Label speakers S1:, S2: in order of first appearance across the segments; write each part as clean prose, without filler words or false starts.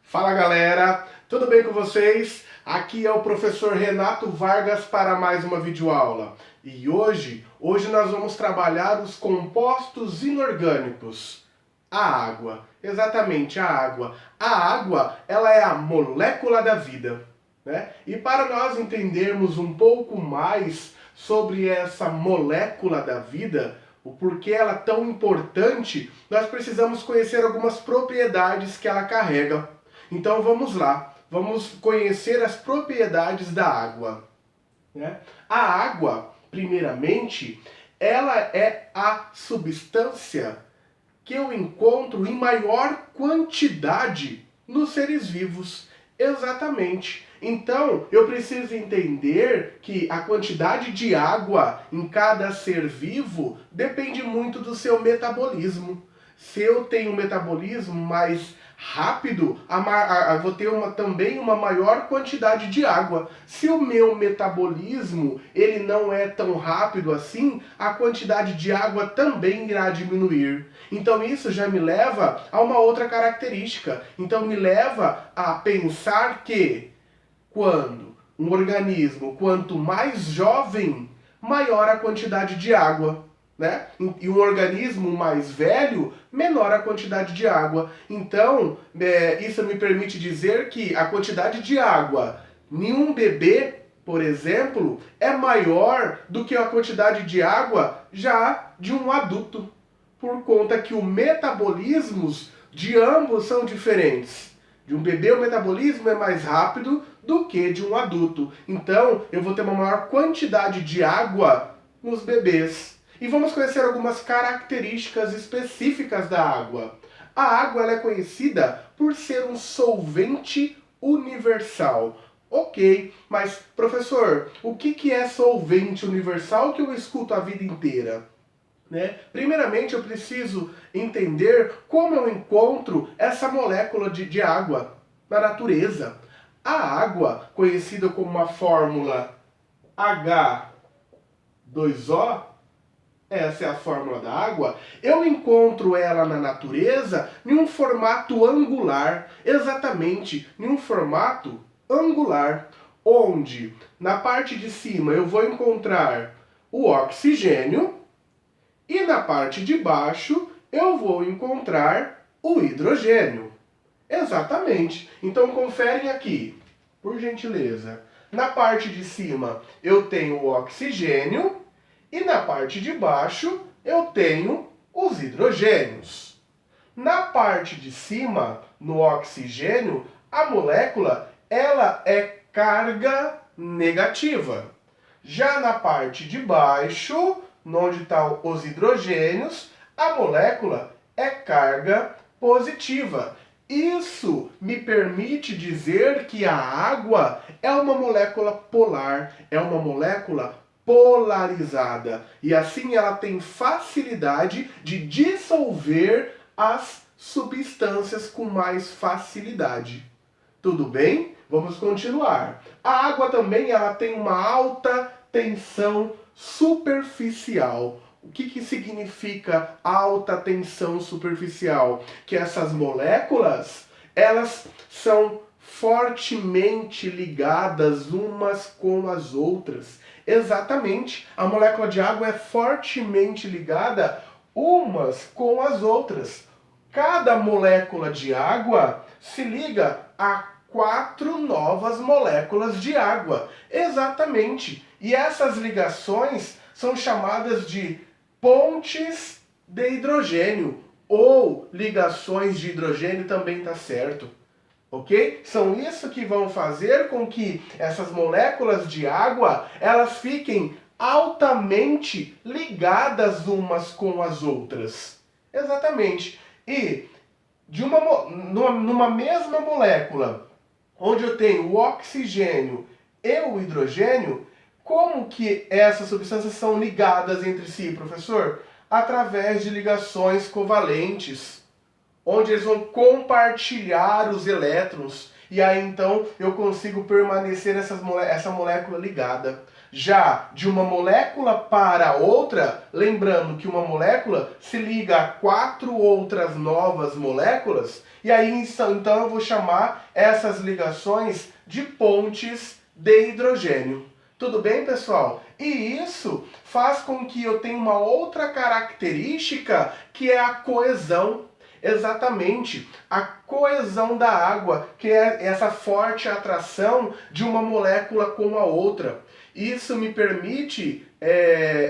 S1: Fala galera, tudo bem com vocês? Aqui é o professor Renato Vargas para mais uma videoaula. E hoje nós vamos trabalhar os compostos inorgânicos. A água, exatamente a água. A água, ela é a molécula da vida, né? E para nós entendermos um pouco mais sobre essa molécula da vida, o porquê ela é tão importante, nós precisamos conhecer algumas propriedades que ela carrega. Então vamos lá, vamos conhecer as propriedades da água, né? A água, primeiramente, ela é a substância que eu encontro em maior quantidade nos seres vivos. Exatamente. Então, eu preciso entender que a quantidade de água em cada ser vivo depende muito do seu metabolismo. Se eu tenho um metabolismo mais rápido, vou ter também uma maior quantidade de água. Se o meu metabolismo ele não é tão rápido assim, a quantidade de água também irá diminuir. Então isso já me leva a uma outra característica. Então me leva a pensar que quando um organismo, quanto mais jovem, maior a quantidade de água, né? E um organismo mais velho, menor a quantidade de água. Então, isso me permite dizer que a quantidade de água em um bebê, por exemplo, é maior do que a quantidade de água já de um adulto, por conta que os metabolismos de ambos são diferentes. De um bebê o metabolismo é mais rápido do que de um adulto. Então, eu vou ter uma maior quantidade de água nos bebês. E vamos conhecer algumas características específicas da água. A água ela é conhecida por ser um solvente universal. Ok, mas professor, o que é solvente universal que eu escuto a vida inteira? Né? Primeiramente, eu preciso entender como eu encontro essa molécula de água na natureza. A água, conhecida como uma fórmula H2O, essa é a fórmula da água, eu encontro ela na natureza em um formato angular, exatamente em um formato angular, onde na parte de cima eu vou encontrar o oxigênio e na parte de baixo eu vou encontrar o hidrogênio. Exatamente. Então conferem aqui, por gentileza. Na parte de cima eu tenho o oxigênio e na parte de baixo eu tenho os hidrogênios. Na parte de cima, no oxigênio, a molécula ela é carga negativa. Já na parte de baixo, onde estão os hidrogênios, a molécula é carga positiva. Isso me permite dizer que a água é uma molécula polar, é uma molécula polarizada. E assim ela tem facilidade de dissolver as substâncias com mais facilidade. Tudo bem? Vamos continuar. A água também ela tem uma alta tensão superficial. O que significa alta tensão superficial? Que essas moléculas, elas são fortemente ligadas umas com as outras. Exatamente, a molécula de água é fortemente ligada umas com as outras. Cada molécula de água se liga a 4 novas moléculas de água. Exatamente. E essas ligações são chamadas de pontes de hidrogênio ou ligações de hidrogênio também está certo. Ok? São isso que vão fazer com que essas moléculas de água elas fiquem altamente ligadas umas com as outras. Exatamente. E numa mesma molécula, onde eu tenho o oxigênio e o hidrogênio, como que essas substâncias são ligadas entre si, professor? Através de ligações covalentes, onde eles vão compartilhar os elétrons, e aí então eu consigo permanecer essa molécula ligada. Já de uma molécula para outra, lembrando que uma molécula se liga a 4 outras novas moléculas, e aí então eu vou chamar essas ligações de pontes de hidrogênio. Tudo bem, pessoal? E isso faz com que eu tenha uma outra característica, que é a coesão. Exatamente, a coesão da água, que é essa forte atração de uma molécula com a outra. Isso me permite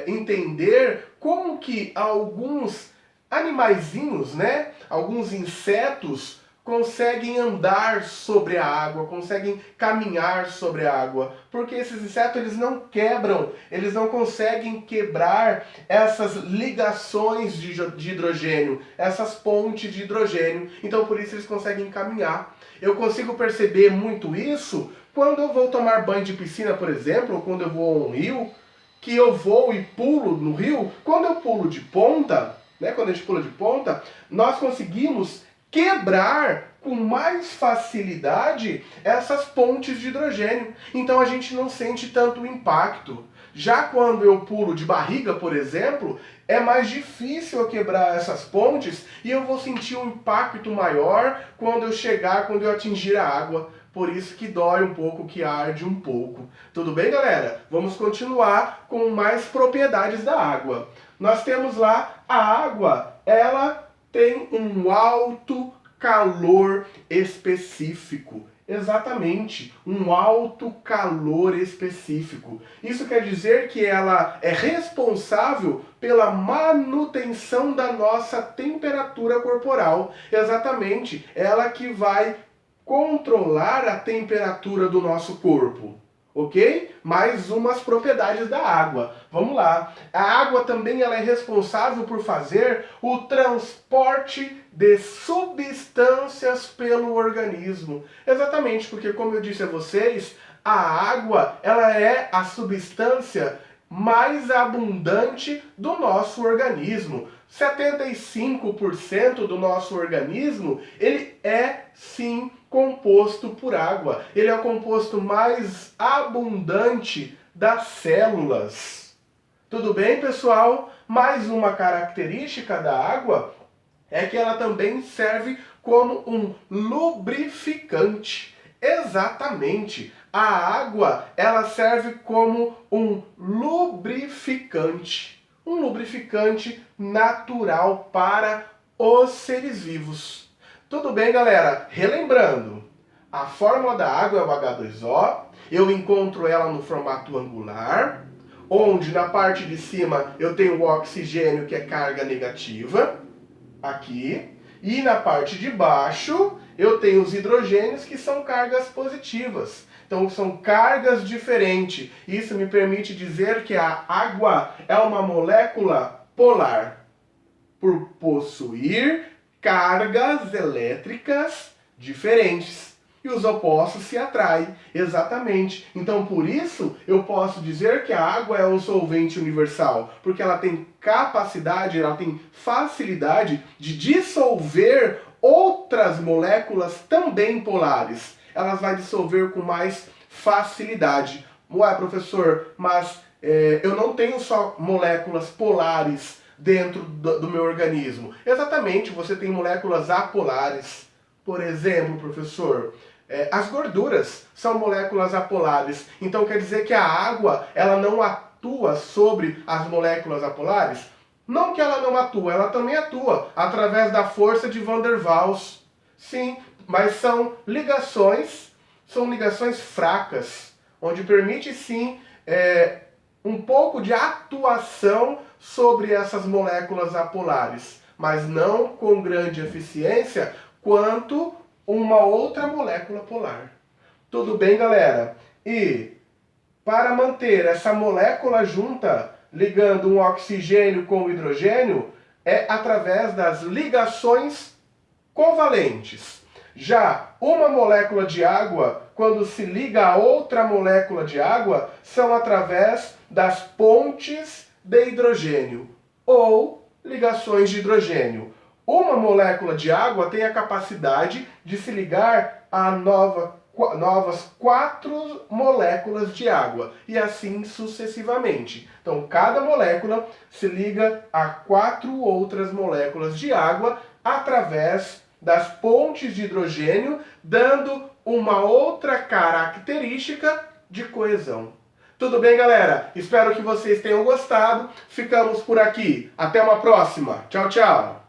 S1: entender como que alguns animaizinhos, né, alguns insetos, conseguem andar sobre a água, conseguem caminhar sobre a água, porque esses insetos eles não quebram, eles não conseguem quebrar essas ligações de hidrogênio, essas pontes de hidrogênio, então por isso eles conseguem caminhar. Eu consigo perceber muito isso quando eu vou tomar banho de piscina, por exemplo, ou quando eu vou a um rio, que eu vou e pulo no rio. Quando eu pulo de ponta, né, quando a gente pula de ponta, nós conseguimos quebrar com mais facilidade essas pontes de hidrogênio. Então a gente não sente tanto impacto. Já quando eu pulo de barriga, por exemplo, é mais difícil eu quebrar essas pontes e eu vou sentir um impacto maior quando eu atingir a água. Por isso que dói um pouco, que arde um pouco. Tudo bem, galera? Vamos continuar com mais propriedades da água. Nós temos lá a água, ela tem um alto calor específico. Exatamente, um alto calor específico. Isso quer dizer que ela é responsável pela manutenção da nossa temperatura corporal. Exatamente, ela que vai controlar a temperatura do nosso corpo. Ok? Mais umas propriedades da água. Vamos lá. A água também ela é responsável por fazer o transporte de substâncias pelo organismo. Exatamente, porque como eu disse a vocês, a água ela é a substância mais abundante do nosso organismo. 75% do nosso organismo, ele é sim composto por água. Ele é o composto mais abundante das células. Tudo bem, pessoal? Mais uma característica da água é que ela também serve como um lubrificante. Exatamente. A água, ela serve como um lubrificante. Um lubrificante natural para os seres vivos. Tudo bem, galera? Relembrando, a fórmula da água é o H2O. Eu encontro ela no formato angular, onde na parte de cima eu tenho o oxigênio, que é carga negativa, aqui. E na parte de baixo eu tenho os hidrogênios, que são cargas positivas. Então são cargas diferentes. Isso me permite dizer que a água é uma molécula polar, por possuir cargas elétricas diferentes. E os opostos se atraem, exatamente. Então, por isso, eu posso dizer que a água é um solvente universal, porque ela tem capacidade, ela tem facilidade de dissolver outras moléculas também polares. Elas vão dissolver com mais facilidade. Ué, professor, mas eu não tenho só moléculas polares dentro do meu organismo. Exatamente, você tem moléculas apolares. Por exemplo, professor, as gorduras são moléculas apolares. Então quer dizer que a água ela não atua sobre as moléculas apolares? Não que ela não atua, ela também atua através da força de Van der Waals. Sim, mas são ligações fracas, onde permite sim um pouco de atuação sobre essas moléculas apolares, mas não com grande eficiência quanto uma outra molécula polar. Tudo bem, galera? E para manter essa molécula junta, ligando um oxigênio com o hidrogênio, é através das ligações covalentes. Já uma molécula de água, quando se liga a outra molécula de água, são através das pontes de hidrogênio ou ligações de hidrogênio. Uma molécula de água tem a capacidade de se ligar a novas 4 moléculas de água, e assim sucessivamente. Então, cada molécula se liga a 4 outras moléculas de água através das pontes de hidrogênio, dando uma outra característica de coesão. Tudo bem, galera? Espero que vocês tenham gostado. Ficamos por aqui. Até uma próxima. Tchau, tchau.